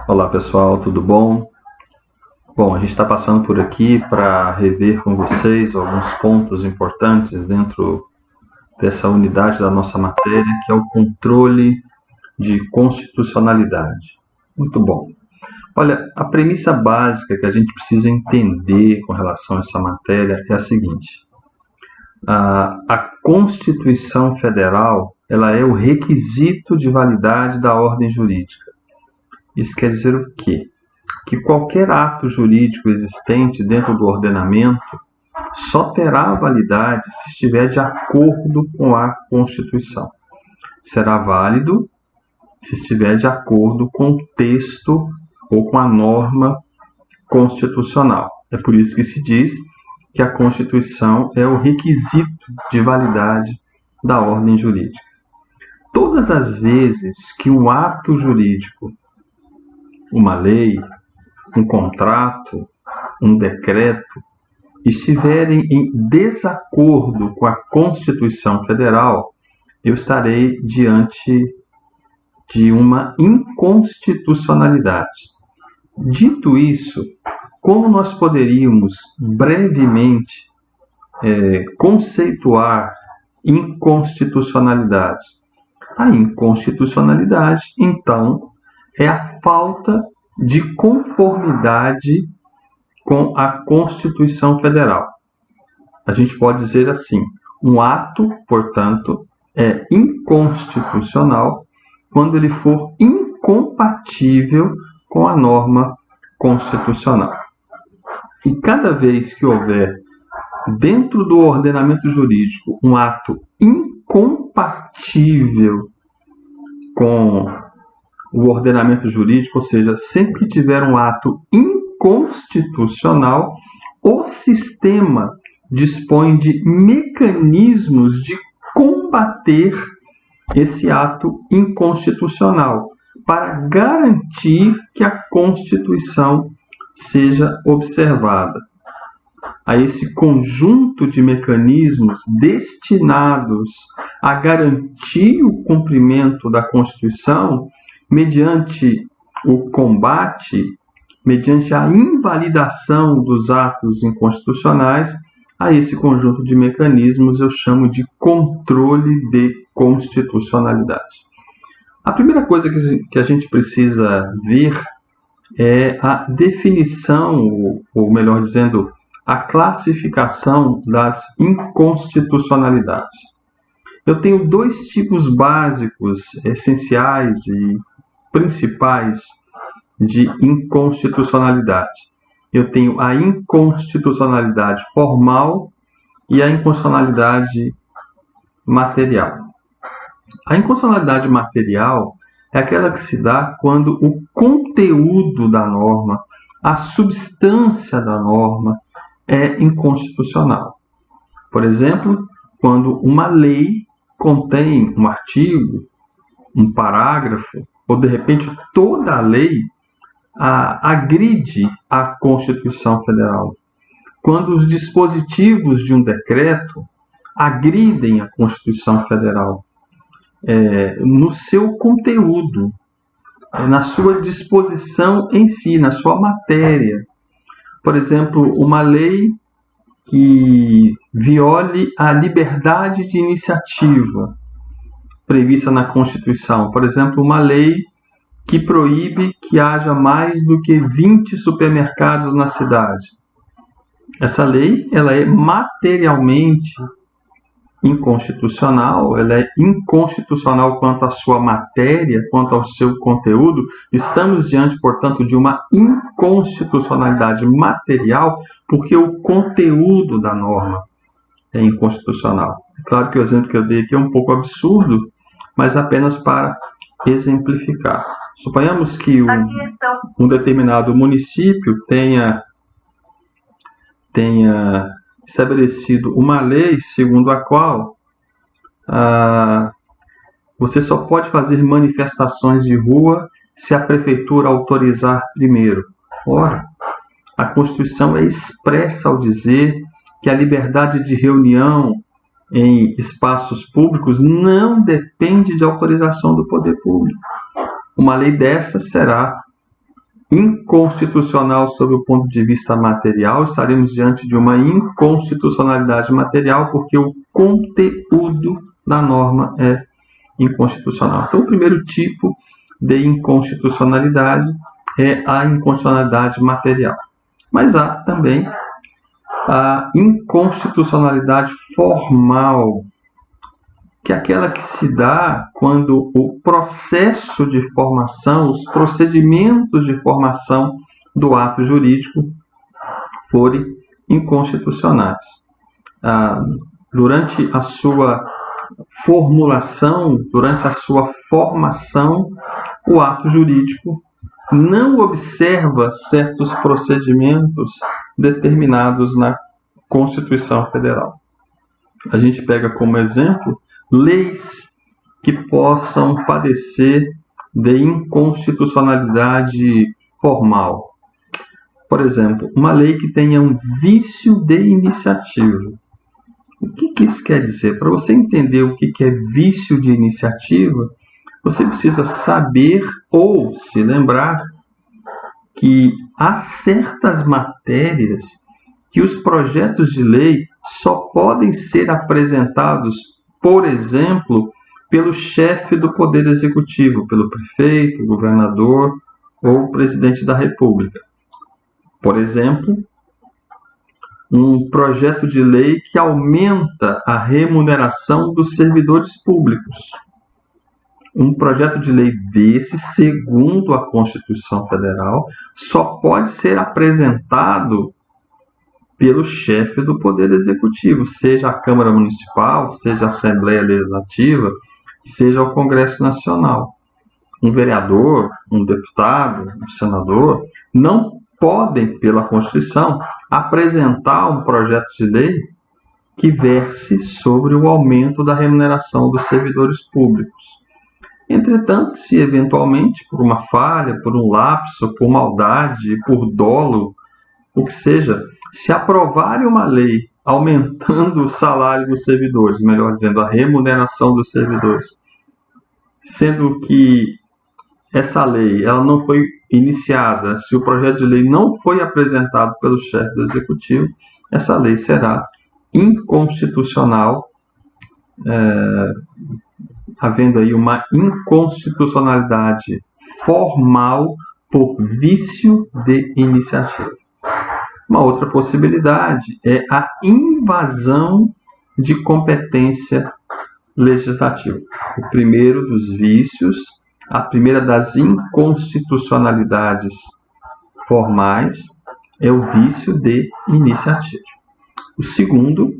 Olá pessoal, tudo bom? Bom, a gente está passando por aqui para rever com vocês alguns pontos importantes dentro dessa unidade da nossa matéria, que é o controle de constitucionalidade. Muito bom. Olha, a premissa básica que a gente precisa entender com relação a essa matéria é a seguinte: a Constituição Federal, ela é o requisito de validade da ordem jurídica. Isso quer dizer o quê? Que qualquer ato jurídico existente dentro do ordenamento só terá validade se estiver de acordo com a Constituição. Será válido se estiver de acordo com o texto ou com a norma constitucional. É por isso que se diz que a Constituição é o requisito de validade da ordem jurídica. Todas as vezes que um ato jurídico, uma lei, um contrato, um decreto, estiverem em desacordo com a Constituição Federal, eu estarei diante de uma inconstitucionalidade. Dito isso, como nós poderíamos brevemente conceituar inconstitucionalidade? A inconstitucionalidade, então, é a falta de conformidade com a Constituição Federal. A gente pode dizer assim: um ato, portanto, é inconstitucional quando ele for incompatível com a norma constitucional. E cada vez que houver dentro do ordenamento jurídico um ato incompatível com o ordenamento jurídico, ou seja, sempre que tiver um ato inconstitucional, o sistema dispõe de mecanismos de combater esse ato inconstitucional, para garantir que a Constituição seja observada. A esse conjunto de mecanismos destinados a garantir o cumprimento da Constituição, mediante o combate, mediante a invalidação dos atos inconstitucionais, a esse conjunto de mecanismos eu chamo de controle de constitucionalidade. A primeira coisa que a gente precisa ver é a definição, ou melhor dizendo, a classificação das inconstitucionalidades. Eu tenho dois tipos básicos, essenciais e principais de inconstitucionalidade. Eu tenho a inconstitucionalidade formal e a inconstitucionalidade material. A inconstitucionalidade material é aquela que se dá quando o conteúdo da norma, a substância da norma, é inconstitucional. Por exemplo, quando uma lei contém um artigo, um parágrafo, ou de repente toda a lei agride a Constituição Federal. Quando os dispositivos de um decreto agridem a Constituição Federal, no seu conteúdo, na sua disposição em si, na sua matéria. Por exemplo, uma lei que viole a liberdade de iniciativa prevista na Constituição. Por exemplo, uma lei que proíbe que haja mais do que 20 supermercados na cidade. Essa lei, ela é materialmente inconstitucional, ela é inconstitucional quanto à sua matéria, quanto ao seu conteúdo. Estamos diante, portanto, de uma inconstitucionalidade material, porque o conteúdo da norma é inconstitucional. É claro que o exemplo que eu dei aqui é um pouco absurdo, mas apenas para exemplificar. Suponhamos que um determinado município tenha estabelecido uma lei segundo a qual você só pode fazer manifestações de rua se a prefeitura autorizar primeiro. Ora, a Constituição é expressa ao dizer que a liberdade de reunião em espaços públicos não depende de autorização do poder público. Uma lei dessa será inconstitucional sob o ponto de vista material, estaremos diante de uma inconstitucionalidade material, porque o conteúdo da norma é inconstitucional. Então, o primeiro tipo de inconstitucionalidade é a inconstitucionalidade material. Mas há também a inconstitucionalidade formal, que é aquela que se dá quando o processo de formação, os procedimentos de formação do ato jurídico forem inconstitucionais. Durante a sua formulação, durante a sua formação, o ato jurídico não observa certos procedimentos determinados na Constituição Federal. A gente pega como exemplo leis que possam padecer de inconstitucionalidade formal. Por exemplo, uma lei que tenha um vício de iniciativa. O que isso quer dizer? Para você entender o que é vício de iniciativa, você precisa saber ou se lembrar que há certas matérias que os projetos de lei só podem ser apresentados, por exemplo, pelo chefe do Poder Executivo, pelo prefeito, governador ou presidente da República. Por exemplo, um projeto de lei que aumenta a remuneração dos servidores públicos. Um projeto de lei desse, segundo a Constituição Federal, só pode ser apresentado pelo chefe do Poder Executivo, seja a Câmara Municipal, seja a Assembleia Legislativa, seja o Congresso Nacional. Um vereador, um deputado, um senador, não podem, pela Constituição, apresentar um projeto de lei que verse sobre o aumento da remuneração dos servidores públicos. Entretanto, se eventualmente, por uma falha, por um lapso, por maldade, por dolo, o que seja, se aprovarem uma lei aumentando o salário dos servidores, melhor dizendo, a remuneração dos servidores, sendo que essa lei ela não foi iniciada, se o projeto de lei não foi apresentado pelo chefe do Executivo, essa lei será inconstitucional, havendo aí uma inconstitucionalidade formal por vício de iniciativa. Uma outra possibilidade é a invasão de competência legislativa. O primeiro dos vícios, a primeira das inconstitucionalidades formais é o vício de iniciativa. O segundo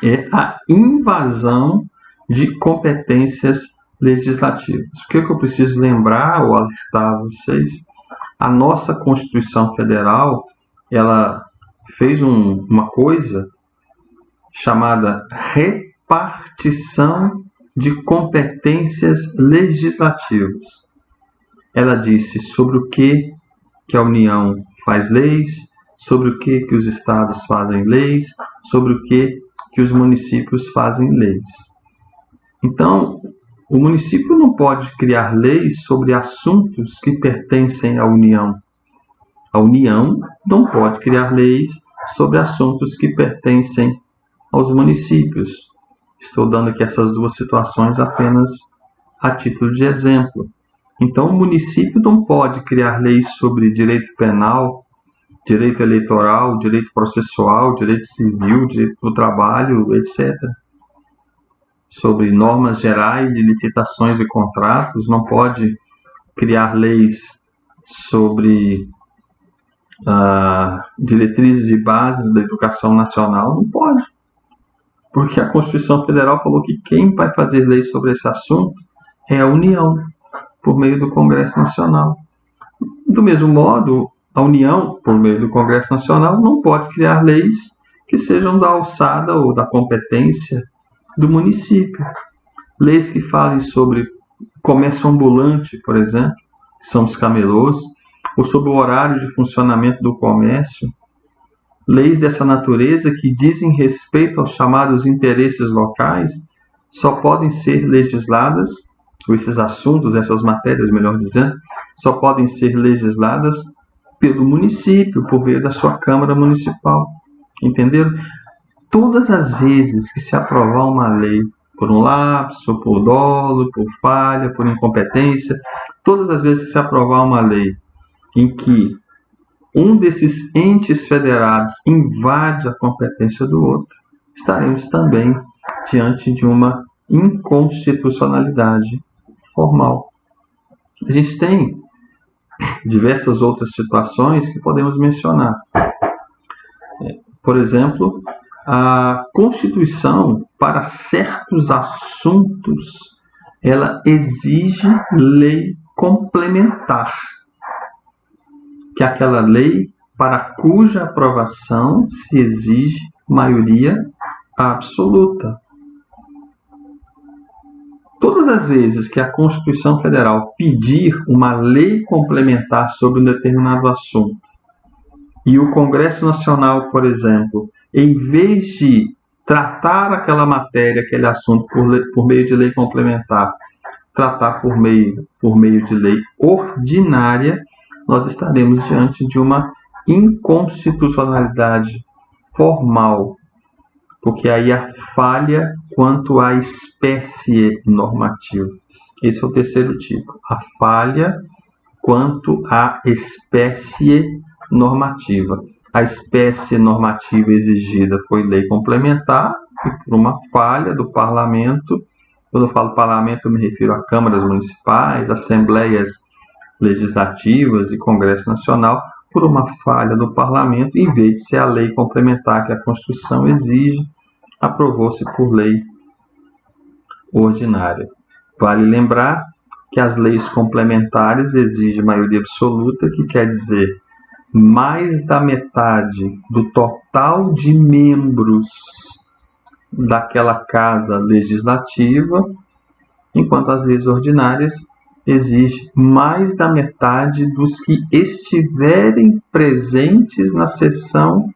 é a invasão de competências legislativas. O que eu preciso lembrar ou alertar a vocês? A nossa Constituição Federal, ela fez uma coisa chamada repartição de competências legislativas. Ela disse sobre o que a União faz leis, sobre o que os estados fazem leis, sobre o que os municípios fazem leis. Então, o município não pode criar leis sobre assuntos que pertencem à União. A União não pode criar leis sobre assuntos que pertencem aos municípios. Estou dando aqui essas duas situações apenas a título de exemplo. Então, o município não pode criar leis sobre direito penal, direito eleitoral, direito processual, direito civil, direito do trabalho, etc. Sobre normas gerais de licitações e contratos, não pode criar leis sobre diretrizes e bases da educação nacional, não pode. Porque a Constituição Federal falou que quem vai fazer leis sobre esse assunto é a União, por meio do Congresso Nacional. Do mesmo modo, a União, por meio do Congresso Nacional, não pode criar leis que sejam da alçada ou da competência do município. Leis que falem sobre comércio ambulante, por exemplo, que são os camelôs, ou sobre o horário de funcionamento do comércio. Leis dessa natureza que dizem respeito aos chamados interesses locais só podem ser legisladas, ou esses assuntos, essas matérias, melhor dizendo, só podem ser legisladas pelo município, por meio da sua Câmara Municipal. Entenderam? Todas as vezes que se aprovar uma lei por um lapso, por dolo, por falha, por incompetência, todas as vezes que se aprovar uma lei em que um desses entes federados invade a competência do outro, estaremos também diante de uma inconstitucionalidade formal. A gente tem diversas outras situações que podemos mencionar. Por exemplo, a Constituição, para certos assuntos, ela exige lei complementar, que é aquela lei para cuja aprovação se exige maioria absoluta. Todas as vezes que a Constituição Federal pedir uma lei complementar sobre um determinado assunto, e o Congresso Nacional, por exemplo, em vez de tratar aquela matéria, aquele assunto por meio de lei complementar, tratar por meio de lei ordinária, nós estaremos diante de uma inconstitucionalidade formal, porque aí há falha quanto à espécie normativa. Esse é o terceiro tipo, a falha quanto à espécie normativa. A espécie normativa exigida foi lei complementar, e por uma falha do parlamento, quando eu falo parlamento eu me refiro a câmaras municipais, assembleias legislativas e Congresso Nacional, por uma falha do parlamento, em vez de ser a lei complementar que a Constituição exige, aprovou-se por lei ordinária. Vale lembrar que as leis complementares exigem maioria absoluta, que quer dizer mais da metade do total de membros daquela casa legislativa, enquanto as leis ordinárias exigem mais da metade dos que estiverem presentes na sessão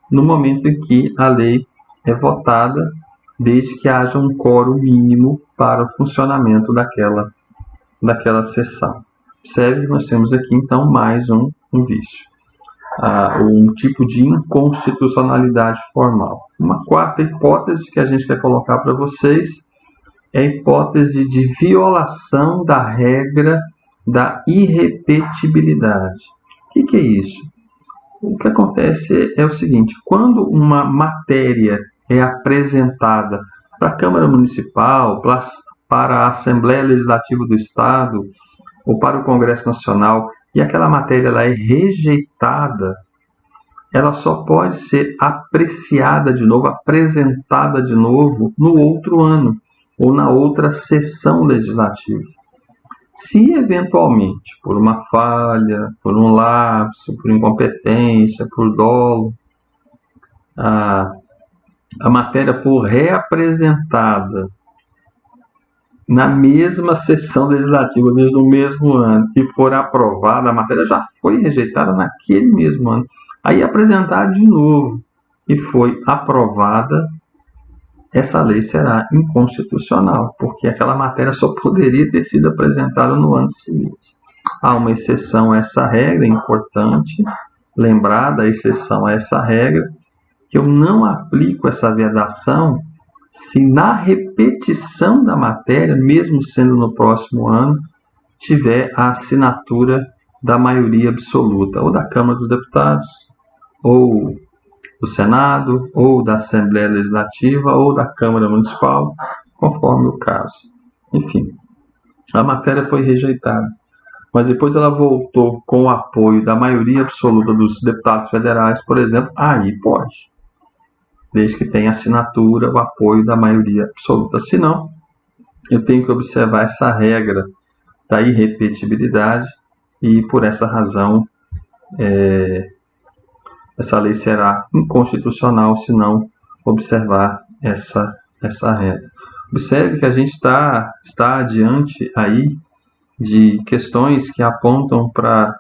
no momento em que a lei é votada, desde que haja um quórum mínimo para o funcionamento daquela sessão. Observe, nós temos aqui então mais um vício, um tipo de inconstitucionalidade formal. Uma quarta hipótese que a gente quer colocar para vocês é a hipótese de violação da regra da irrepetibilidade. O que é isso? O que acontece é o seguinte: quando uma matéria é apresentada para a Câmara Municipal, para a Assembleia Legislativa do Estado ou para o Congresso Nacional, e aquela matéria ela é rejeitada, ela só pode ser apreciada de novo, apresentada de novo no outro ano ou na outra sessão legislativa. Se eventualmente, por uma falha, por um lapso, por incompetência, por dolo, a matéria for reapresentada na mesma sessão legislativa, ou seja, no mesmo ano, e for aprovada, a matéria já foi rejeitada naquele mesmo ano, aí apresentada de novo e foi aprovada, essa lei será inconstitucional, porque aquela matéria só poderia ter sido apresentada no ano seguinte. Há uma exceção a essa regra, importante lembrar da exceção a essa regra, que eu não aplico essa vedação se na repetição da matéria, mesmo sendo no próximo ano, tiver a assinatura da maioria absoluta, ou da Câmara dos Deputados, ou do Senado, ou da Assembleia Legislativa, ou da Câmara Municipal, conforme o caso. Enfim, a matéria foi rejeitada, mas depois ela voltou com o apoio da maioria absoluta dos deputados federais, por exemplo, aí pode, desde que tenha assinatura, o apoio da maioria absoluta. Se não, eu tenho que observar essa regra da irrepetibilidade e, por essa razão, essa lei será inconstitucional se não observar essa regra. Observe que a gente está diante aí de questões que apontam para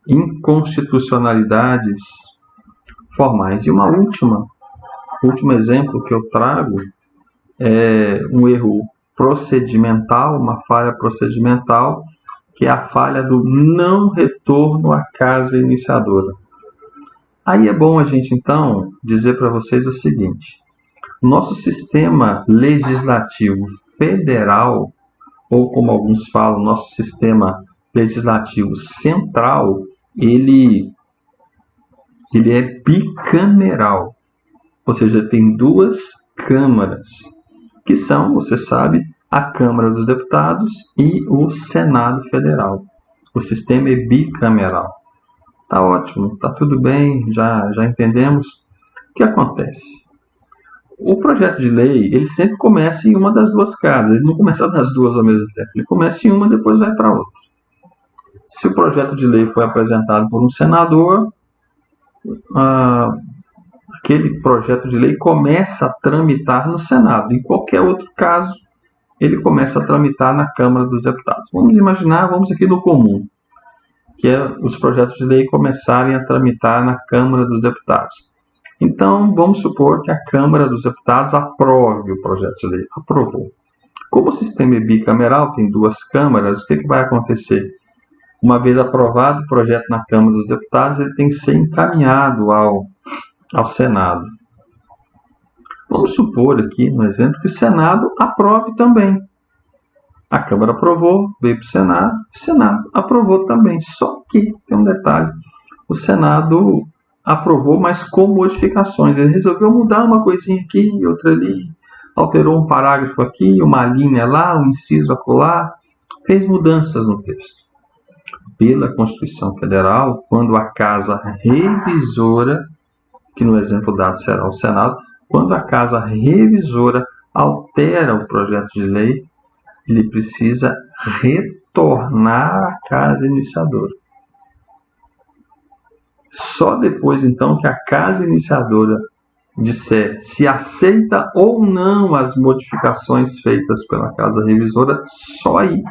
inconstitucionalidades formais. E o último exemplo que eu trago é um erro procedimental, uma falha procedimental, que é a falha do não retorno à casa iniciadora. Aí é bom a gente, então, dizer para vocês o seguinte: nosso sistema legislativo federal, ou como alguns falam, nosso sistema legislativo central, ele é bicameral, ou seja, tem duas câmaras, que são, você sabe, a Câmara dos Deputados e o Senado Federal. O sistema é bicameral. Tá ótimo, tá tudo bem, já entendemos. O que acontece? O projeto de lei, ele sempre começa em uma das duas casas, ele não começa das duas ao mesmo tempo, ele começa em uma e depois vai para outra. Se o projeto de lei foi apresentado por um senador, aquele projeto de lei começa a tramitar no Senado. Em qualquer outro caso, ele começa a tramitar na Câmara dos Deputados. Vamos aqui no comum, que é os projetos de lei começarem a tramitar na Câmara dos Deputados. Então, vamos supor que a Câmara dos Deputados aprove o projeto de lei. Aprovou. Como o sistema é bicameral, tem duas câmaras, o que vai acontecer? Uma vez aprovado o projeto na Câmara dos Deputados, ele tem que ser encaminhado ao Senado. Vamos supor aqui, no exemplo, que o Senado aprove também. A Câmara aprovou, veio para o Senado aprovou também. Só que tem um detalhe: o Senado aprovou, mas com modificações. Ele resolveu mudar uma coisinha aqui, outra ali, alterou um parágrafo aqui, uma linha lá, um inciso acolá, fez mudanças no texto. Pela Constituição Federal, quando a Casa Revisora, que no exemplo dado será o Senado, quando a Casa Revisora altera o projeto de lei, ele precisa retornar à Casa Iniciadora. Só depois, então, que a Casa Iniciadora disser se aceita ou não as modificações feitas pela Casa Revisora, só aí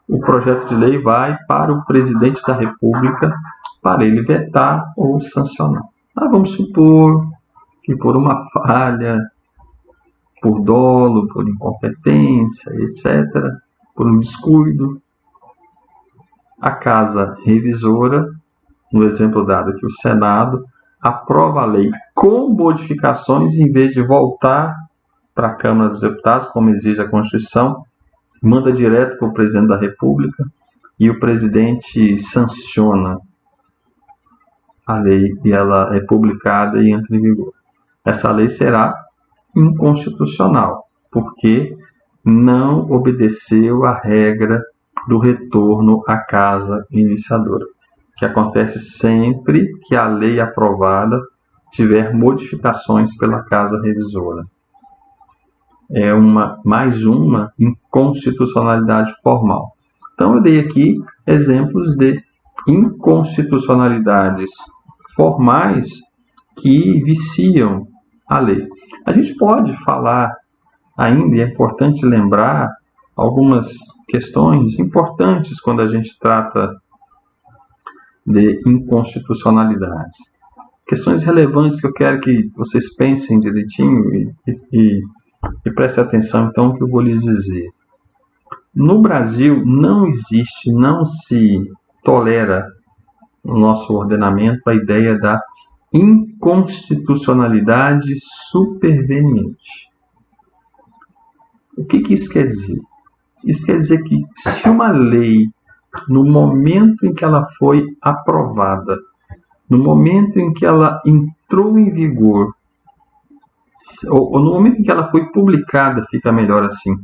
o projeto de lei vai para o presidente da República para ele vetar ou sancionar. Mas vamos supor que por uma falha, por dolo, por incompetência, etc., por um descuido, a Casa Revisora, no exemplo dado aqui, o Senado, aprova a lei com modificações, em vez de voltar para a Câmara dos Deputados, como exige a Constituição, manda direto para o presidente da República e o presidente sanciona a lei e ela é publicada e entra em vigor. Essa lei será inconstitucional, porque não obedeceu à regra do retorno à casa iniciadora, que acontece sempre que a lei aprovada tiver modificações pela Casa Revisora. É mais uma inconstitucionalidade formal. Então, eu dei aqui exemplos de inconstitucionalidades formais que viciam a lei. A gente pode falar ainda, e é importante lembrar, algumas questões importantes quando a gente trata de inconstitucionalidades. Questões relevantes que eu quero que vocês pensem direitinho e prestem atenção, então, no que eu vou lhes dizer. No Brasil, não existe, não se tolera no nosso ordenamento a ideia da inconstitucionalidade superveniente. O que isso quer dizer? Isso quer dizer que se uma lei, no momento em que ela foi aprovada, no momento em que ela entrou em vigor, ou no momento em que ela foi publicada, fica melhor assim,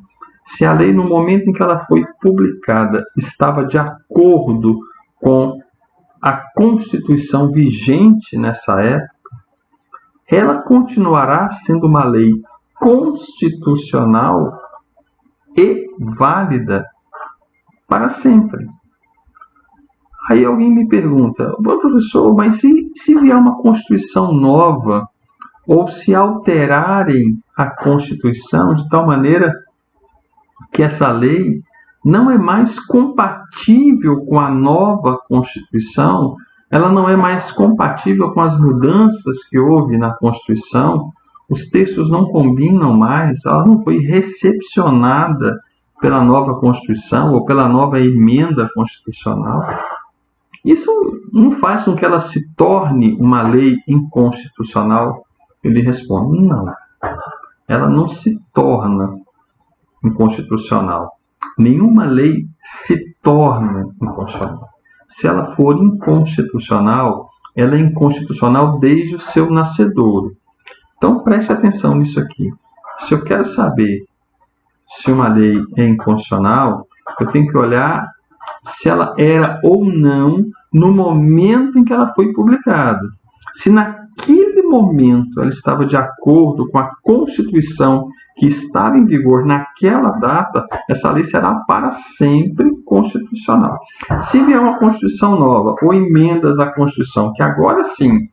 se a lei, no momento em que ela foi publicada, estava de acordo com a Constituição vigente nessa época, ela continuará sendo uma lei constitucional e válida para sempre. Aí alguém me pergunta: professor, mas se vier uma Constituição nova, ou se alterarem a Constituição de tal maneira que essa lei não é mais compatível com a nova Constituição, ela não é mais compatível com as mudanças que houve na Constituição, os textos não combinam mais, ela não foi recepcionada pela nova Constituição ou pela nova emenda constitucional, isso não faz com que ela se torne uma lei inconstitucional? Eu lhe respondo, não. Ela não se torna inconstitucional. Nenhuma lei se torna inconstitucional. Se ela for inconstitucional, ela é inconstitucional desde o seu nascedouro. Então preste atenção nisso aqui. Se eu quero saber se uma lei é inconstitucional, eu tenho que olhar se ela era ou não no momento em que ela foi publicada. Se naquele momento ela estava de acordo com a Constituição que estava em vigor naquela data, essa lei será para sempre constitucional. Se vier uma Constituição nova ou emendas à Constituição, que agora sim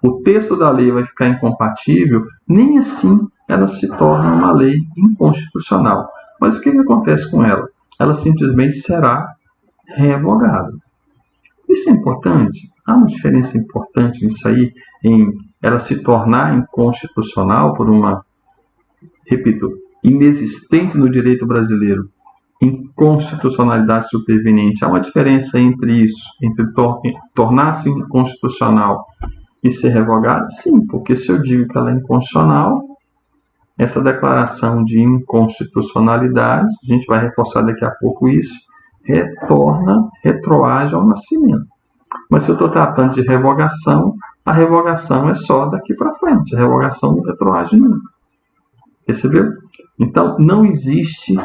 o texto da lei vai ficar incompatível, nem assim ela se torna uma lei inconstitucional. Mas o que acontece com ela? Ela simplesmente será revogada. Isso é importante? Há uma diferença importante nisso aí, em ela se tornar inconstitucional por uma, repito, inexistente no direito brasileiro, inconstitucionalidade superveniente. Há uma diferença entre isso, entre tornar-se inconstitucional e ser revogada? Sim, porque se eu digo que ela é inconstitucional, essa declaração de inconstitucionalidade, a gente vai reforçar daqui a pouco isso, retroage ao nascimento. Mas se eu estou tratando de revogação, a revogação é só daqui para frente, a revogação não retroage nunca. Percebeu? Então, não existe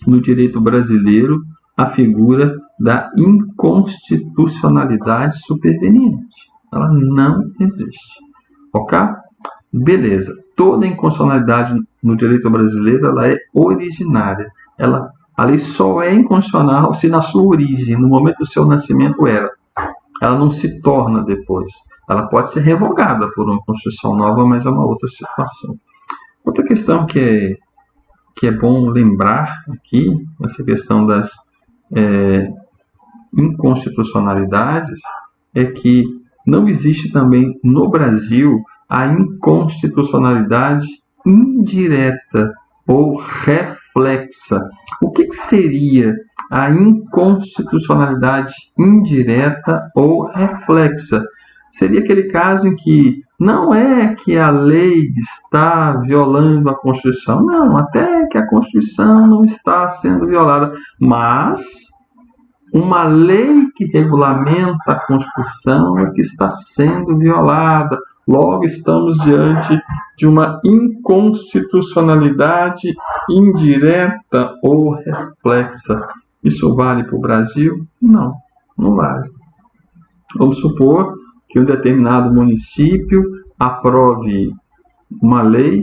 no direito brasileiro a figura da inconstitucionalidade superveniente. Ela não existe. Ok? Beleza. Toda inconstitucionalidade no direito brasileiro ela é originária. A lei só é inconstitucional se na sua origem, no momento do seu nascimento, era. Ela não se torna depois. Ela pode ser revogada por uma Constituição nova, mas é uma outra situação. Outra questão que é bom lembrar aqui, essa questão das inconstitucionalidades, é que não existe também no Brasil a inconstitucionalidade indireta ou reflexa. O que seria a inconstitucionalidade indireta ou reflexa? Seria aquele caso em que não é que a lei está violando a Constituição, não, até que a Constituição não está sendo violada, mas uma lei que regulamenta a Constituição é que está sendo violada. Logo, estamos diante de uma inconstitucionalidade indireta ou reflexa. Isso vale para o Brasil? Não, não vale. Vamos supor que um determinado município aprove uma lei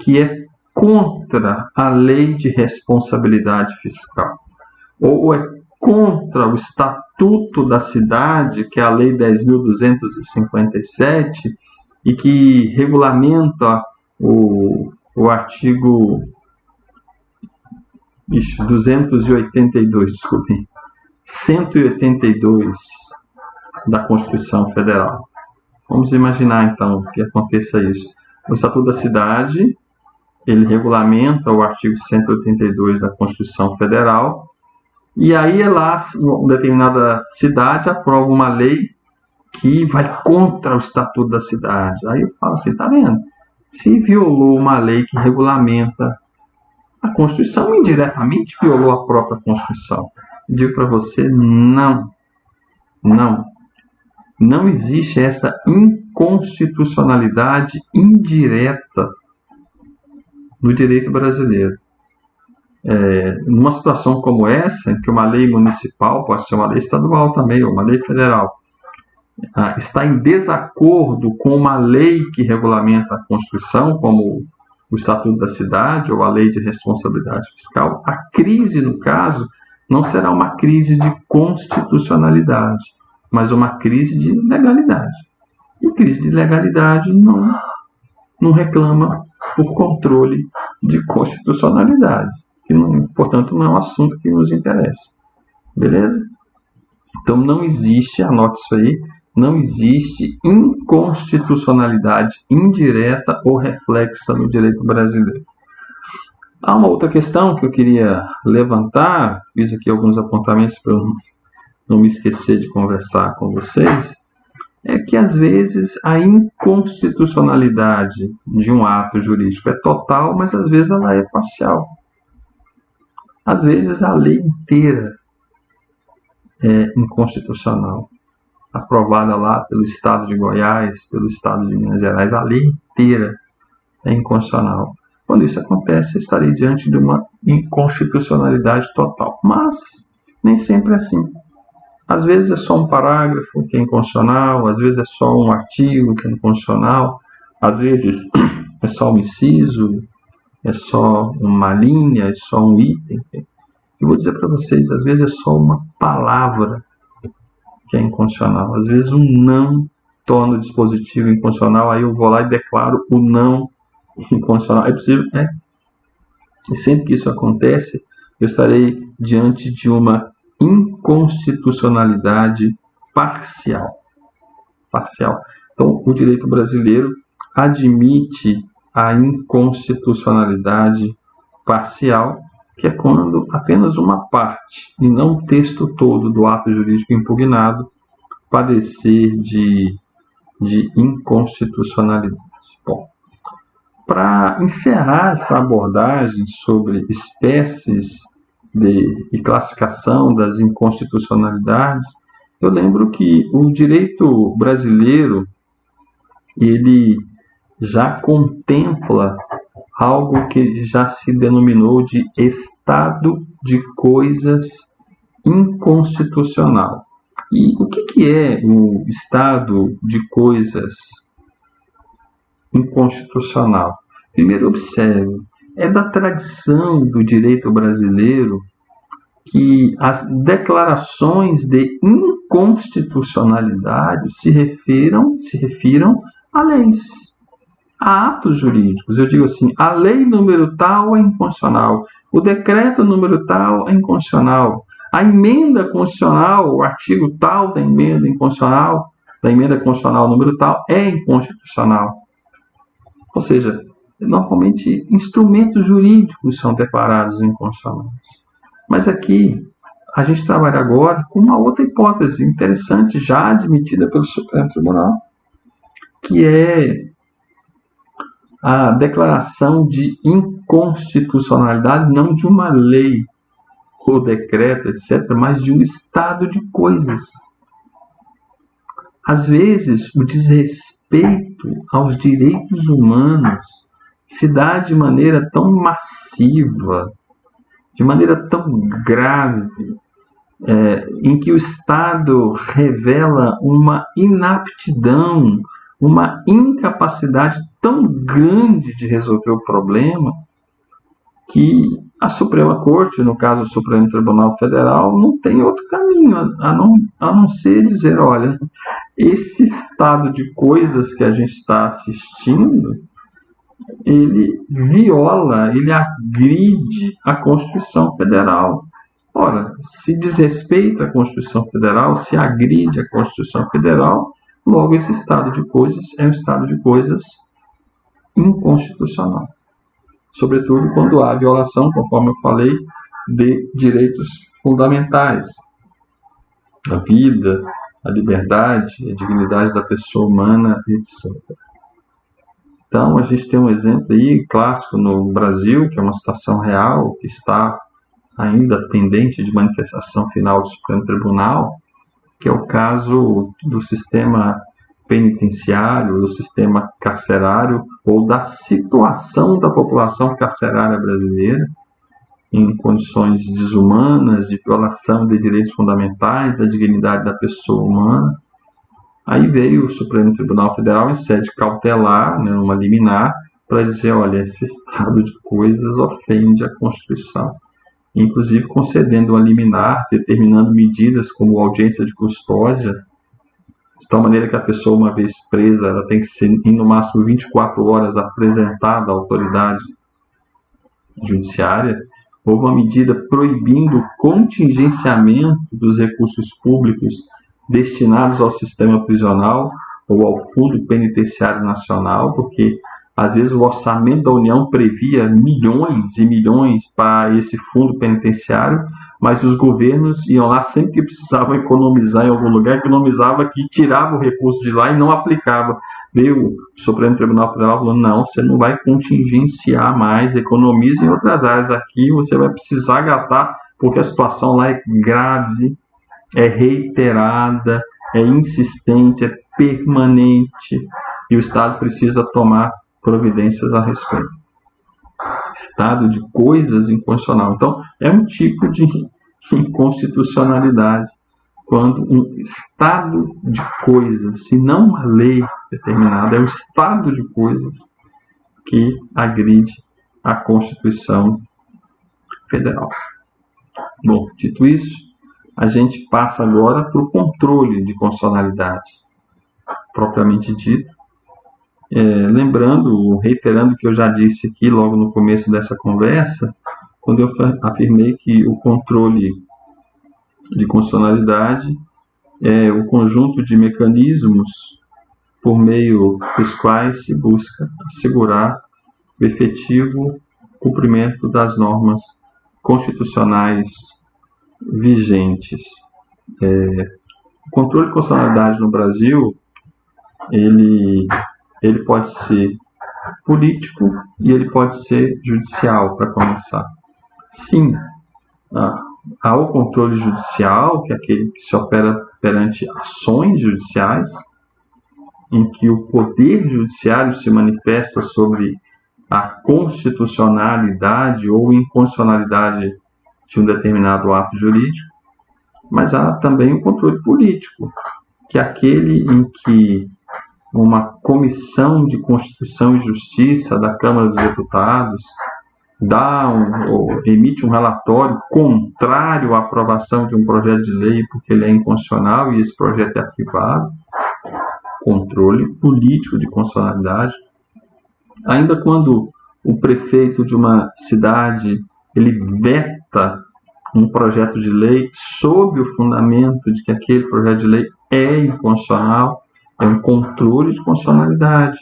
que é contra a lei de responsabilidade fiscal, ou é contra o Estatuto da Cidade, que é a Lei 10.257, e que regulamenta o artigo 182 da Constituição Federal. Vamos imaginar, então, que aconteça isso. O Estatuto da Cidade, ele regulamenta o artigo 182 da Constituição Federal, e aí lá, uma determinada cidade aprova uma lei que vai contra o Estatuto da Cidade. Aí eu falo assim, tá vendo? Se violou uma lei que regulamenta a Constituição, indiretamente violou a própria Constituição. Eu digo para você, não. Não existe essa inconstitucionalidade indireta no direito brasileiro. Numa situação como essa, em que uma lei municipal, pode ser uma lei estadual também, ou uma lei federal, está em desacordo com uma lei que regulamenta a Constituição, como o Estatuto da Cidade ou a Lei de Responsabilidade Fiscal, a crise, no caso, não será uma crise de constitucionalidade, mas uma crise de legalidade. E crise de legalidade não reclama por controle de constitucionalidade, que portanto não é um assunto que nos interessa. Beleza? Então não existe, anote isso aí, não existe inconstitucionalidade indireta ou reflexa no direito brasileiro. Há uma outra questão que eu queria levantar, fiz aqui alguns apontamentos para eu não me esquecer de conversar com vocês, é que às vezes a inconstitucionalidade de um ato jurídico é total, mas às vezes ela é parcial. Às vezes a lei inteira é inconstitucional, aprovada lá pelo Estado de Goiás, pelo Estado de Minas Gerais, a lei inteira é inconstitucional. Quando isso acontece, eu estarei diante de uma inconstitucionalidade total. Mas nem sempre é assim. Às vezes é só um parágrafo que é inconstitucional, às vezes é só um artigo que é inconstitucional, às vezes é só um inciso, é só uma linha, é só um item. Eu vou dizer para vocês, às vezes é só uma palavra que é inconstitucional, às vezes um não torna o dispositivo inconstitucional, aí eu vou lá e declaro o não inconstitucional. É possível? É. E sempre que isso acontece, eu estarei diante de uma inconstitucionalidade parcial. Então, o direito brasileiro admite a inconstitucionalidade parcial, que é quando apenas uma parte, e não o texto todo do ato jurídico impugnado, padecer de inconstitucionalidade. Bom, para encerrar essa abordagem sobre espécies e classificação das inconstitucionalidades, eu lembro que o direito brasileiro ele já contempla algo que já se denominou de estado de coisas inconstitucional. E o que é o estado de coisas inconstitucional? Primeiro, observe, é da tradição do direito brasileiro que as declarações de inconstitucionalidade se refiram a leis, a atos jurídicos. Eu digo assim, a lei número tal é inconstitucional, o decreto número tal é inconstitucional, a emenda constitucional, o artigo tal da emenda constitucional número tal é inconstitucional. Ou seja, normalmente instrumentos jurídicos são declarados inconstitucionais. Mas aqui a gente trabalha agora com uma outra hipótese interessante, já admitida pelo Supremo Tribunal, que é a declaração de inconstitucionalidade, não de uma lei ou decreto, etc., mas de um estado de coisas. Às vezes, o desrespeito aos direitos humanos se dá de maneira tão massiva, de maneira tão grave, em que o Estado revela uma inaptidão, uma incapacidade tão grande de resolver o problema, que a Suprema Corte, no caso o Supremo Tribunal Federal, não tem outro caminho a não ser dizer, olha, esse estado de coisas que a gente está assistindo, ele viola, ele agride a Constituição Federal. Ora, se desrespeita a Constituição Federal, se agride a Constituição Federal, logo esse estado de coisas é um estado de coisas inconstitucional. Sobretudo quando há violação, conforme eu falei, de direitos fundamentais, a vida, a liberdade, a dignidade da pessoa humana, etc. Então, a gente tem um exemplo aí clássico no Brasil, que é uma situação real, que está ainda pendente de manifestação final do Supremo Tribunal, que é o caso do sistema penitenciário, do sistema carcerário, ou da situação da população carcerária brasileira, em condições desumanas, de violação de direitos fundamentais, da dignidade da pessoa humana. Aí veio o Supremo Tribunal Federal, em sede cautelar, uma liminar, para dizer, olha, esse estado de coisas ofende a Constituição. Inclusive concedendo uma liminar, determinando medidas como audiência de custódia, de tal maneira que a pessoa, uma vez presa, ela tem que ser, em no máximo 24 horas, apresentada à autoridade judiciária. Houve uma medida proibindo o contingenciamento dos recursos públicos destinados ao sistema prisional ou ao Fundo Penitenciário Nacional, porque Às vezes o orçamento da União previa milhões e milhões para esse fundo penitenciário, mas os governos iam lá sempre que precisavam economizar em algum lugar, economizava aqui, tirava o recurso de lá e não aplicava. Veio o Supremo Tribunal Federal falando, não, você não vai contingenciar mais, economize em outras áreas aqui, você vai precisar gastar, porque a situação lá é grave, é reiterada, é insistente, é permanente, e o Estado precisa tomar providências a respeito. Estado de coisas inconstitucional. Então, é um tipo de inconstitucionalidade quando um estado de coisas, se não uma lei determinada, é o estado de coisas que agride a Constituição Federal. Bom, dito isso, a gente passa agora para o controle de constitucionalidade, propriamente dito. Lembrando, reiterando o que eu já disse aqui logo no começo dessa conversa, quando eu afirmei que o controle de constitucionalidade é o conjunto de mecanismos por meio dos quais se busca assegurar o efetivo cumprimento das normas constitucionais vigentes. O controle de constitucionalidade no Brasil, ele pode ser político e ele pode ser judicial, para começar. Sim, há o controle judicial, que é aquele que se opera perante ações judiciais, em que o poder judiciário se manifesta sobre a constitucionalidade ou inconstitucionalidade de um determinado ato jurídico, mas há também o controle político, que é aquele em que uma comissão de Constituição e Justiça da Câmara dos Deputados emite um relatório contrário à aprovação de um projeto de lei porque ele é inconstitucional e esse projeto é arquivado. Controle político de constitucionalidade. Ainda quando o prefeito de uma cidade ele veta um projeto de lei sob o fundamento de que aquele projeto de lei é inconstitucional, é um controle de constitucionalidade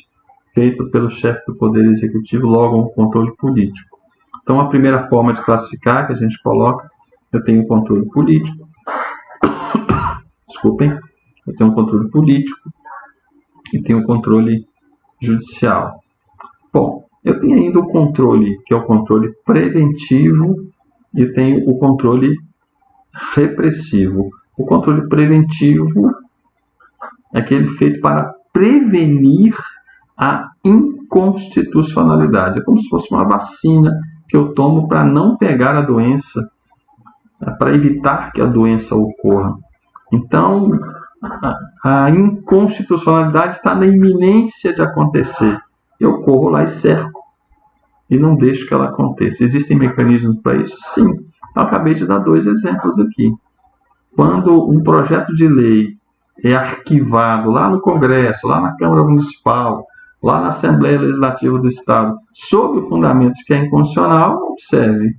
feito pelo chefe do Poder Executivo, logo um controle político. Então, a primeira forma de classificar que a gente coloca, eu tenho o controle político, eu tenho o controle político e tenho o controle judicial. Bom, eu tenho ainda o controle, que é o controle preventivo, e eu tenho o controle repressivo. O controle preventivo é aquele feito para prevenir a inconstitucionalidade. É como se fosse uma vacina que eu tomo para não pegar a doença, para evitar que a doença ocorra. Então, a inconstitucionalidade está na iminência de acontecer. Eu corro lá e cerco e não deixo que ela aconteça. Existem mecanismos para isso? Sim. Eu acabei de dar 2 exemplos aqui. Quando um projeto de lei é arquivado lá no Congresso, lá na Câmara Municipal, lá na Assembleia Legislativa do Estado, sob o fundamento de que é inconstitucional, observe,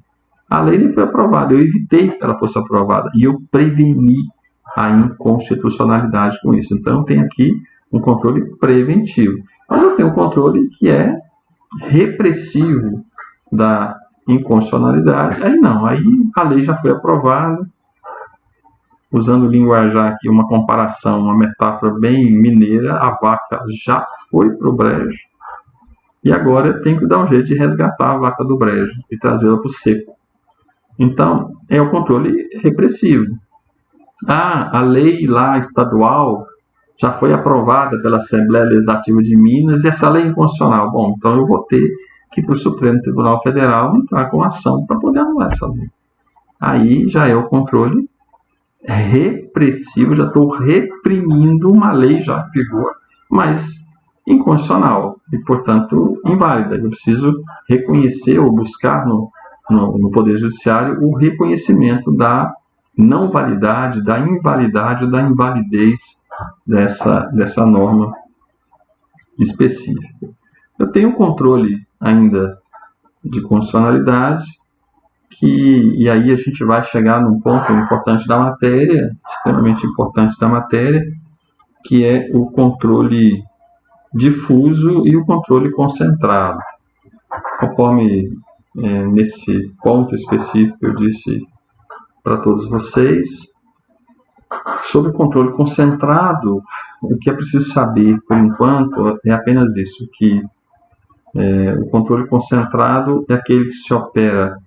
a lei nem foi aprovada, eu evitei que ela fosse aprovada e eu preveni a inconstitucionalidade com isso. Então, eu tenho aqui um controle preventivo. Mas eu tenho um controle que é repressivo da inconstitucionalidade. Aí não, aí a lei já foi aprovada. Usando o linguajar aqui, uma comparação, uma metáfora bem mineira, a vaca já foi para o brejo e agora eu tenho que dar um jeito de resgatar a vaca do brejo e trazê-la para o seco. Então, é o controle repressivo. A lei lá estadual já foi aprovada pela Assembleia Legislativa de Minas e essa lei é inconstitucional. Bom, então eu vou ter que ir para o Supremo Tribunal Federal entrar com ação para poder anular essa lei. Aí já é o controle repressivo, já estou reprimindo uma lei já em vigor, mas inconstitucional e, portanto, inválida. Eu preciso reconhecer ou buscar no Poder Judiciário o reconhecimento da não validade, da invalidade ou da invalidez dessa norma específica. Eu tenho controle ainda de constitucionalidade, e aí a gente vai chegar num ponto importante da matéria, extremamente importante da matéria, que é o controle difuso e o controle concentrado. Conforme nesse ponto específico eu disse para todos vocês, sobre o controle concentrado, o que é preciso saber, por enquanto, é apenas isso, que o controle concentrado é aquele que se opera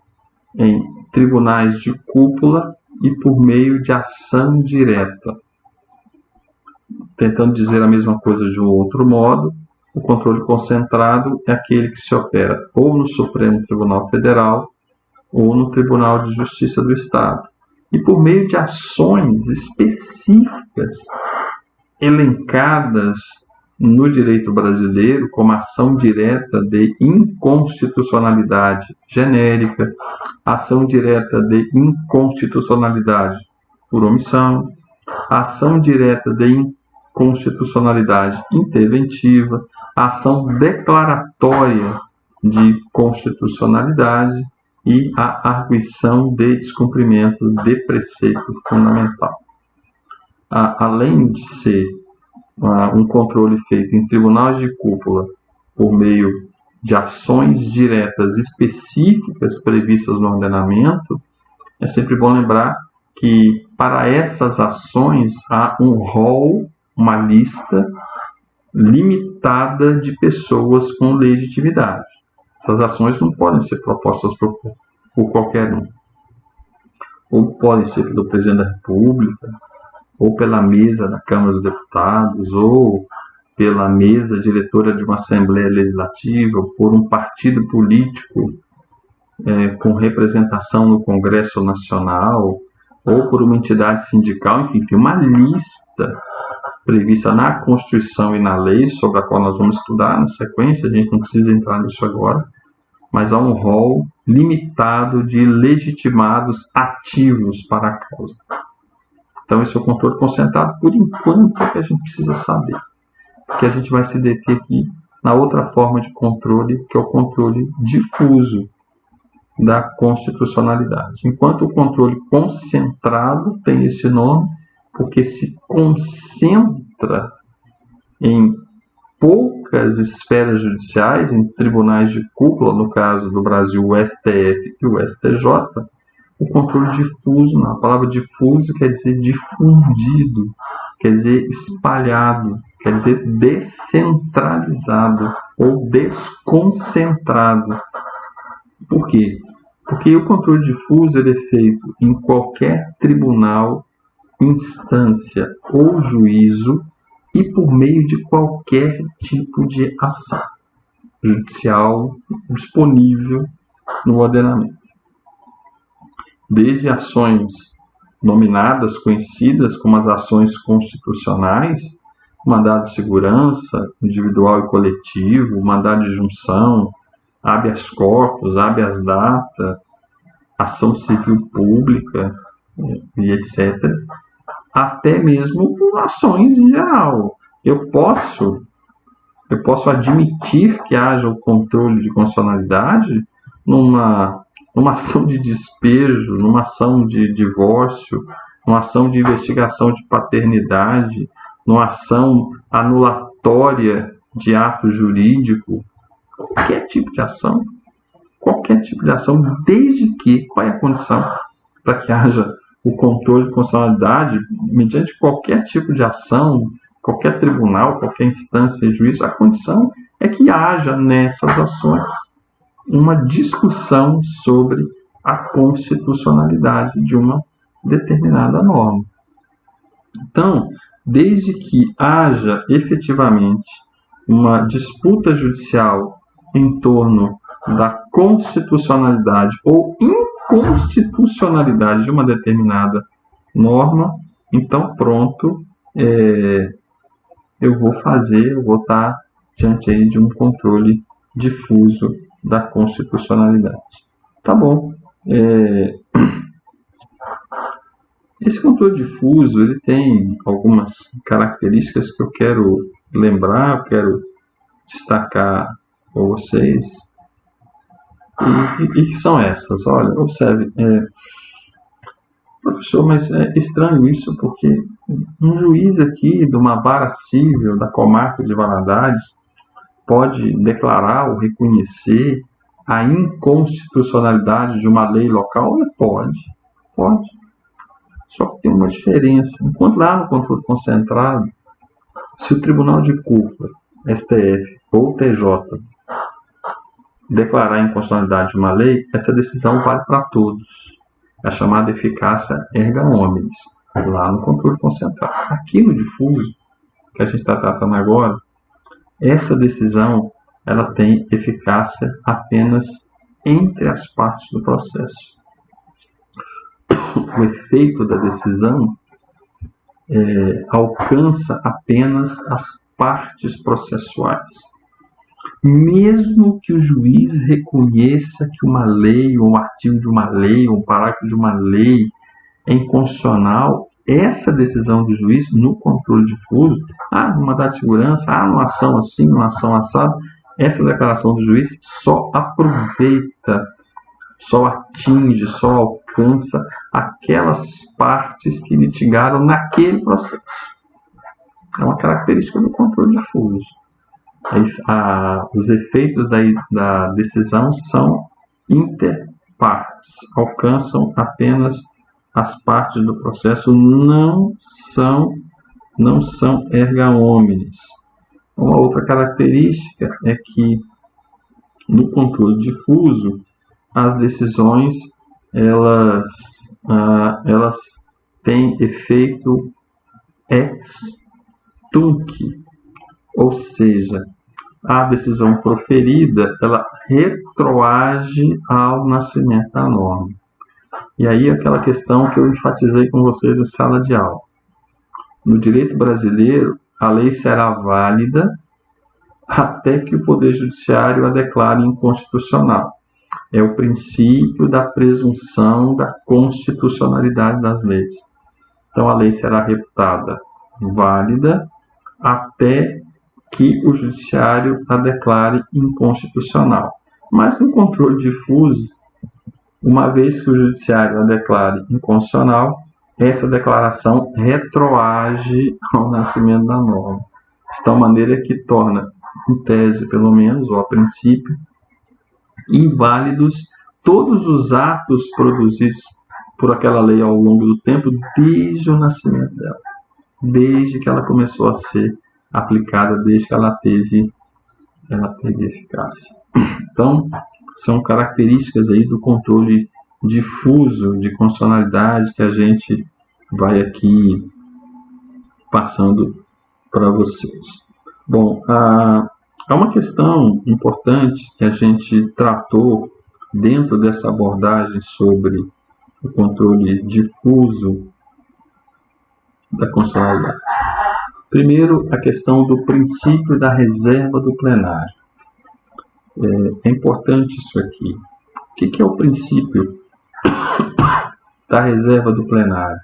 em tribunais de cúpula e por meio de ação direta. Tentando dizer a mesma coisa de um outro modo, o controle concentrado é aquele que se opera ou no Supremo Tribunal Federal ou no Tribunal de Justiça do Estado, e por meio de ações específicas elencadas no direito brasileiro como ação direta de inconstitucionalidade genérica, ação direta de inconstitucionalidade por omissão, ação direta de inconstitucionalidade interventiva, ação declaratória de constitucionalidade e a arguição de descumprimento de preceito fundamental. Além de ser um controle feito em tribunais de cúpula por meio de ações diretas específicas previstas no ordenamento, é sempre bom lembrar que para essas ações há um rol, uma lista limitada de pessoas com legitimidade. Essas ações não podem ser propostas por qualquer um. Ou podem ser pelo presidente da República, ou pela mesa da Câmara dos Deputados, ou pela mesa diretora de uma Assembleia Legislativa, ou por um partido político com representação no Congresso Nacional, ou por uma entidade sindical. Enfim, tem uma lista prevista na Constituição e na lei, sobre a qual nós vamos estudar na sequência, a gente não precisa entrar nisso agora, mas há um rol limitado de legitimados ativos para a causa. Então, esse é o controle concentrado, por enquanto, que a gente precisa saber. Porque a gente vai se deter aqui na outra forma de controle, que é o controle difuso da constitucionalidade. Enquanto o controle concentrado tem esse nome, porque se concentra em poucas esferas judiciais, em tribunais de cúpula, no caso do Brasil, o STF e o STJ, o controle difuso, não. A palavra difuso quer dizer difundido, quer dizer espalhado, quer dizer descentralizado ou desconcentrado. Por quê? Porque o controle difuso ele é feito em qualquer tribunal, instância ou juízo e por meio de qualquer tipo de ação judicial disponível no ordenamento. Desde ações nominadas, conhecidas como as ações constitucionais, mandado de segurança individual e coletivo, mandado de junção, habeas corpus, habeas data, ação civil pública e etc., até mesmo por ações em geral. Eu posso admitir que haja o controle de constitucionalidade numa ação de despejo, numa ação de divórcio, numa ação de investigação de paternidade, numa ação anulatória de ato jurídico, qualquer tipo de ação, desde que, qual é a condição para que haja o controle de constitucionalidade, mediante qualquer tipo de ação, qualquer tribunal, qualquer instância e juízo, a condição é que haja nessas ações uma discussão sobre a constitucionalidade de uma determinada norma. Então, desde que haja efetivamente uma disputa judicial em torno da constitucionalidade ou inconstitucionalidade de uma determinada norma, então pronto, eu vou estar diante aí de um controle difuso da constitucionalidade. Tá bom. Esse controle difuso ele tem algumas características que eu quero lembrar, eu quero destacar para vocês. E que são essas? Olha, observe, professor, mas é estranho isso, porque um juiz aqui de uma vara civil da comarca de Valadares pode declarar ou reconhecer a inconstitucionalidade de uma lei local? Pode. Só que tem uma diferença. Enquanto lá no controle concentrado, se o Tribunal de Culpa, STF ou TJ declarar a inconstitucionalidade de uma lei, essa decisão vale para todos. É a chamada eficácia erga omnes, lá no controle concentrado. Aqui no difuso, que a gente está tratando agora, essa decisão ela tem eficácia apenas entre as partes do processo. O efeito da decisão alcança apenas as partes processuais. Mesmo que o juiz reconheça que uma lei, ou um artigo de uma lei, ou um parágrafo de uma lei é inconstitucional, essa decisão do juiz no controle difuso, no mandado de segurança, numa ação assim, numa ação assada, essa declaração do juiz só aproveita, só atinge, só alcança aquelas partes que litigaram naquele processo. É uma característica do controle difuso. Os efeitos da decisão são interpartes, alcançam apenas as partes do processo, não são erga omnes. Uma outra característica é que no controle difuso as decisões elas têm efeito ex tunc, ou seja, a decisão proferida ela retroage ao nascimento da norma. E aí aquela questão que eu enfatizei com vocês em sala de aula. No direito brasileiro, a lei será válida até que o Poder Judiciário a declare inconstitucional. É o princípio da presunção da constitucionalidade das leis. Então, a lei será reputada válida até que o Judiciário a declare inconstitucional. Mas no controle difuso, uma vez que o Judiciário a declare inconstitucional, essa declaração retroage ao nascimento da norma. De tal maneira que torna, em tese pelo menos, ou a princípio, inválidos todos os atos produzidos por aquela lei ao longo do tempo, desde o nascimento dela, desde que ela começou a ser aplicada, desde que ela teve eficácia. Então, são características aí do controle difuso de constitucionalidade que a gente vai aqui passando para vocês. Bom, há uma questão importante que a gente tratou dentro dessa abordagem sobre o controle difuso da constitucionalidade. Primeiro, a questão do princípio da reserva do plenário. É importante isso aqui. O que é o princípio da reserva do plenário?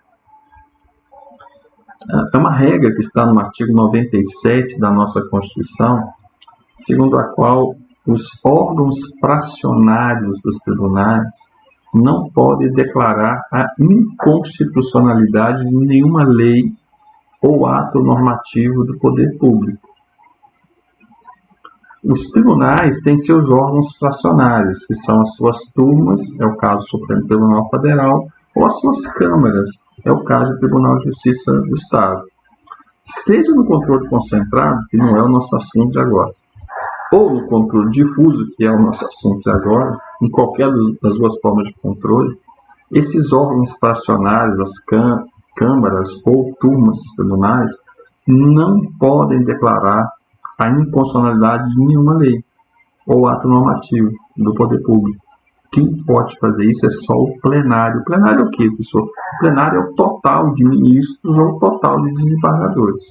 É uma regra que está no artigo 97 da nossa Constituição, segundo a qual os órgãos fracionários dos tribunais não podem declarar a inconstitucionalidade de nenhuma lei ou ato normativo do poder público. Os tribunais têm seus órgãos fracionários, que são as suas turmas, é o caso do Supremo Tribunal Federal, ou as suas câmaras, é o caso do Tribunal de Justiça do Estado. Seja no controle concentrado, que não é o nosso assunto de agora, ou no controle difuso, que é o nosso assunto de agora, em qualquer das duas formas de controle, esses órgãos fracionários, as câmaras ou turmas dos tribunais, não podem declarar a inconstitucionalidade de nenhuma lei ou ato normativo do poder público. Quem pode fazer isso é só o plenário. O plenário é o quê, professor? O plenário é o total de ministros ou o total de desembargadores.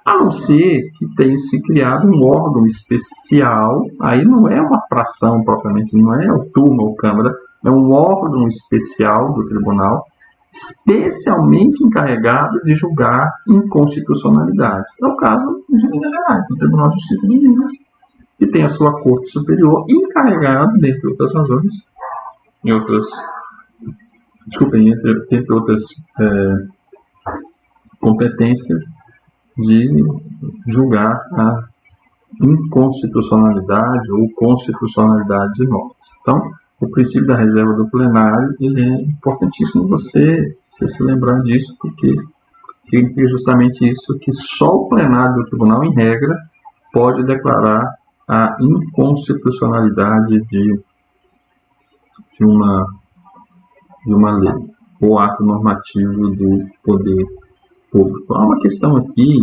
A não ser que tenha se criado um órgão especial, aí não é uma fração propriamente, não é o turma ou câmara, é um órgão especial do tribunal, especialmente encarregado de julgar inconstitucionalidades. É o caso de Minas Gerais, do Tribunal de Justiça de Minas, que tem a sua Corte Superior encarregado, dentre outras razões, entre outras competências, de julgar inconstitucionalidade ou constitucionalidade de normas. Então, o princípio da reserva do plenário, ele é importantíssimo você se lembrar disso, porque significa justamente isso, que só o plenário do tribunal, em regra, pode declarar a inconstitucionalidade de uma lei ou ato normativo do poder público. Há uma questão aqui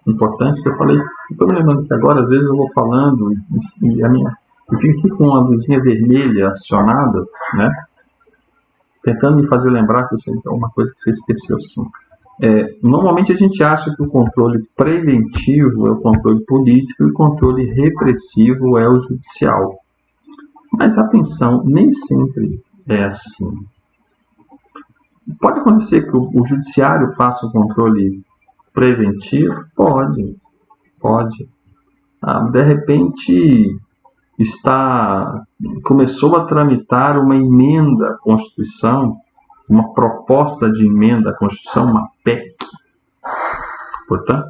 importante que eu falei, estou me lembrando que agora, às vezes eu vou falando e fico aqui com a luzinha vermelha acionada, né? Tentando me fazer lembrar que isso é uma coisa que você esqueceu, sim. Normalmente a gente acha que o controle preventivo é o controle político e o controle repressivo é o judicial. Mas atenção, nem sempre é assim. Pode acontecer que o judiciário faça um controle preventivo? Pode. De repente começou a tramitar uma emenda à Constituição, uma proposta de emenda à Constituição, uma PEC. Portanto,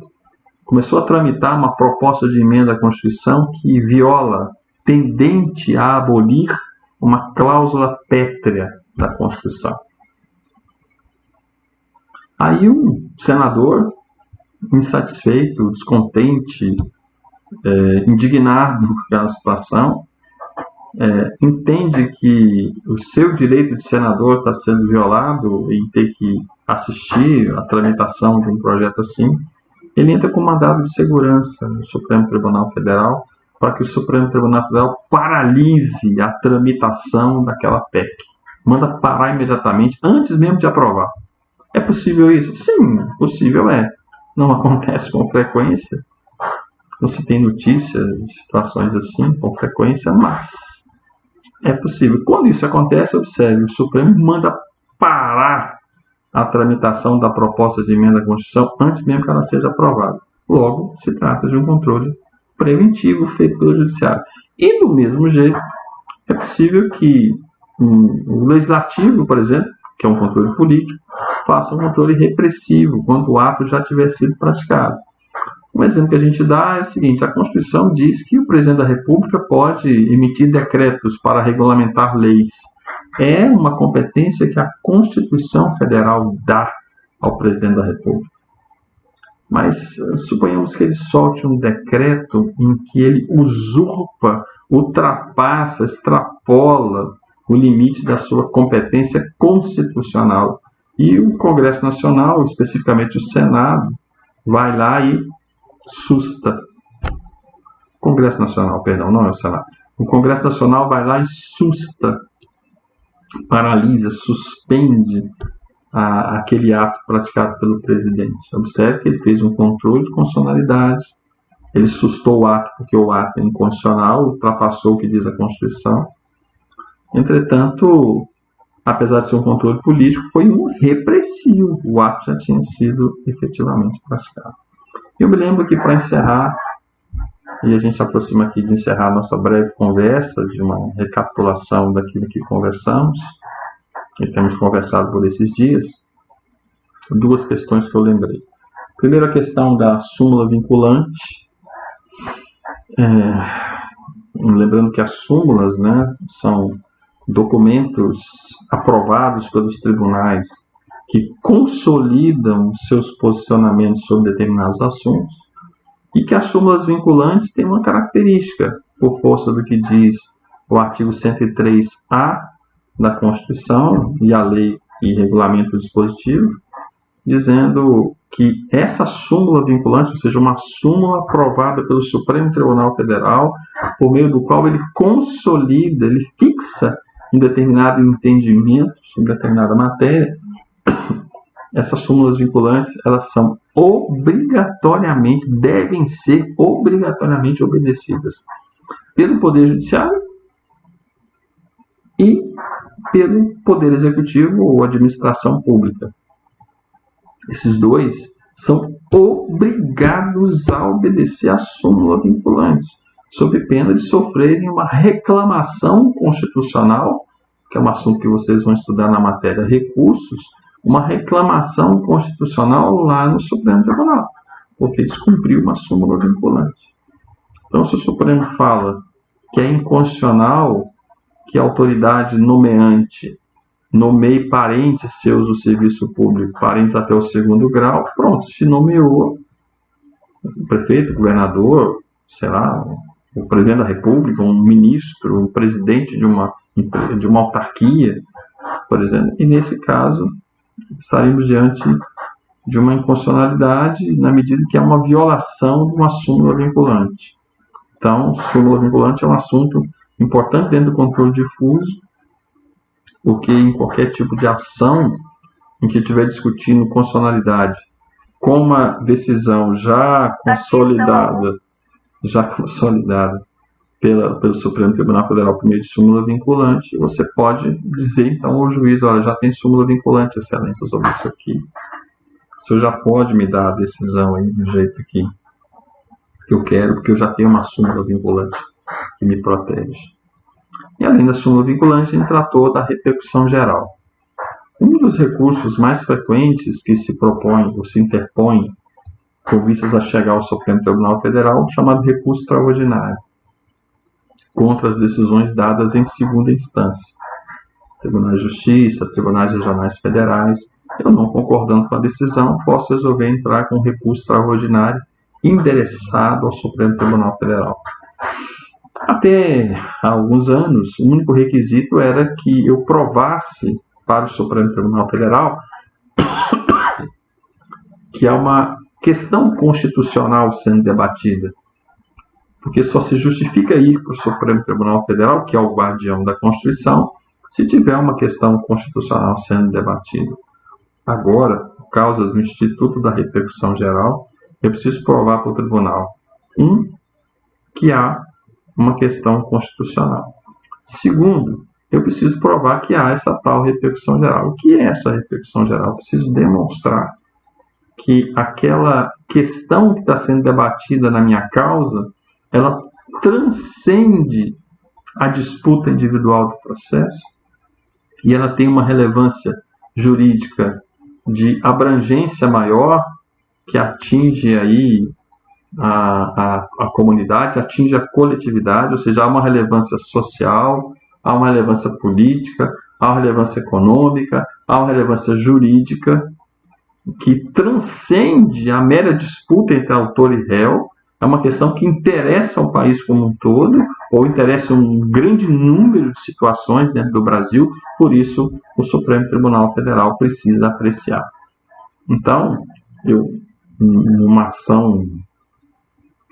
começou a tramitar uma proposta de emenda à Constituição que viola, tendente a abolir uma cláusula pétrea da Constituição. Aí um senador, insatisfeito, descontente, indignado com aquela situação, entende que o seu direito de senador está sendo violado em ter que assistir à tramitação de um projeto assim, ele entra com mandado de segurança no Supremo Tribunal Federal para que o Supremo Tribunal Federal paralise a tramitação daquela PEC. Manda parar imediatamente, antes mesmo de aprovar. É possível isso? Sim, possível é. Não acontece com frequência. Não se tem notícia de situações assim com frequência, mas é possível. Quando isso acontece, observe, o Supremo manda parar a tramitação da proposta de emenda à Constituição antes mesmo que ela seja aprovada. Logo, se trata de um controle preventivo feito pelo Judiciário. E, do mesmo jeito, é possível que o Legislativo, por exemplo, que é um controle político, faça um controle repressivo quando o ato já tiver sido praticado. Um exemplo que a gente dá é o seguinte: a Constituição diz que o presidente da República pode emitir decretos para regulamentar leis. É uma competência que a Constituição Federal dá ao presidente da República. Mas suponhamos que ele solte um decreto em que ele usurpa, ultrapassa, extrapola o limite da sua competência constitucional. E o Congresso Nacional, especificamente o Senado, vai lá e susta. Congresso Nacional, perdão, não é o Senado. O Congresso Nacional vai lá e susta, paralisa, suspende aquele ato praticado pelo presidente. Observe que ele fez um controle de constitucionalidade, ele sustou o ato porque o ato é inconstitucional, ultrapassou o que diz a Constituição. Entretanto, apesar de ser um controle político, foi um repressivo. O ato já tinha sido efetivamente praticado. Eu me lembro que, para encerrar, e a gente aproxima aqui de encerrar a nossa breve conversa, de uma recapitulação daquilo que conversamos, e temos conversado por esses dias, duas questões que eu lembrei. Primeiro, a questão da súmula vinculante. Lembrando que as súmulas, né, são documentos aprovados pelos tribunais que consolidam seus posicionamentos sobre determinados assuntos, e que as súmulas vinculantes têm uma característica, por força do que diz o artigo 103A da Constituição e a lei e regulamento dispositivo, dizendo que essa súmula vinculante, ou seja, uma súmula aprovada pelo Supremo Tribunal Federal, por meio do qual ele consolida, ele fixa um determinado entendimento sobre determinada matéria, essas súmulas vinculantes, elas são obrigatoriamente, devem ser obrigatoriamente obedecidas pelo Poder Judiciário e pelo Poder Executivo ou Administração Pública. Esses dois são obrigados a obedecer à súmula vinculante, sob pena de sofrerem uma reclamação constitucional, que é um assunto que vocês vão estudar na matéria recursos, uma reclamação constitucional lá no Supremo Tribunal, porque descumpriu uma súmula vinculante. Então, se o Supremo fala que é inconstitucional que a autoridade nomeante nomeie parentes seus do serviço público, parentes até o 2º grau, pronto, se nomeou o prefeito, o governador, sei lá, o presidente da república, um ministro, um presidente de uma autarquia, por exemplo. E nesse caso, estaremos diante de uma inconstitucionalidade na medida que é uma violação de uma súmula vinculante. Então, súmula vinculante é um assunto importante dentro do controle difuso, porque em qualquer tipo de ação em que estiver discutindo constitucionalidade com uma decisão já consolidada pelo Supremo Tribunal Federal por meio de súmula vinculante, você pode dizer então ao juiz, olha, já tem súmula vinculante, excelência, sobre isso aqui. O senhor já pode me dar a decisão aí do jeito que eu quero, porque eu já tenho uma súmula vinculante que me protege. E além da súmula vinculante, ele tratou da repercussão geral. Um dos recursos mais frequentes que se propõe ou se interpõe com vistas a chegar ao Supremo Tribunal Federal, chamado recurso extraordinário, contra as decisões dadas em segunda instância. Tribunais de Justiça, tribunais regionais federais. Eu, não concordando com a decisão, posso resolver entrar com recurso extraordinário endereçado ao Supremo Tribunal Federal. Até há alguns anos, o único requisito era que eu provasse para o Supremo Tribunal Federal que há uma questão constitucional sendo debatida. Porque só se justifica ir para o Supremo Tribunal Federal, que é o guardião da Constituição, se tiver uma questão constitucional sendo debatida. Agora, por causa do Instituto da Repercussão Geral, eu preciso provar para o tribunal, que há uma questão constitucional. Segundo, eu preciso provar que há essa tal repercussão geral. O que é essa repercussão geral? Eu preciso demonstrar que aquela questão que está sendo debatida na minha causa, ela transcende a disputa individual do processo e ela tem uma relevância jurídica de abrangência maior que atinge aí a comunidade, atinge a coletividade, ou seja, há uma relevância social, há uma relevância política, há uma relevância econômica, há uma relevância jurídica que transcende a mera disputa entre autor e réu. É uma questão que interessa ao país como um todo, ou interessa um grande número de situações dentro do Brasil, por isso o Supremo Tribunal Federal precisa apreciar. Então, numa ação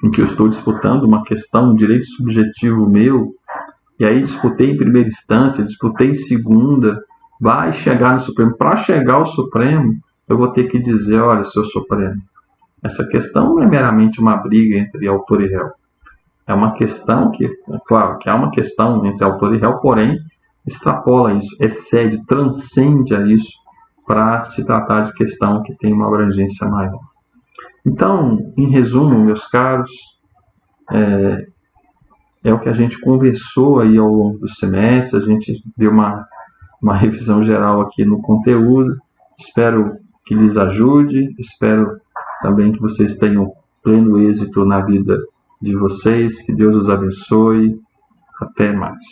em que eu estou disputando uma questão, um direito subjetivo meu, e aí disputei em primeira instância, disputei em segunda, vai chegar no Supremo. Para chegar ao Supremo, eu vou ter que dizer, olha, senhor Supremo, essa questão não é meramente uma briga entre autor e réu. É uma questão que, claro, que há uma questão entre autor e réu, porém, extrapola isso, excede, transcende a isso, para se tratar de questão que tem uma abrangência maior. Então, em resumo, meus caros, é o que a gente conversou aí ao longo do semestre, a gente deu uma revisão geral aqui no conteúdo, espero que lhes ajude, espero também que vocês tenham pleno êxito na vida de vocês, que Deus os abençoe, até mais.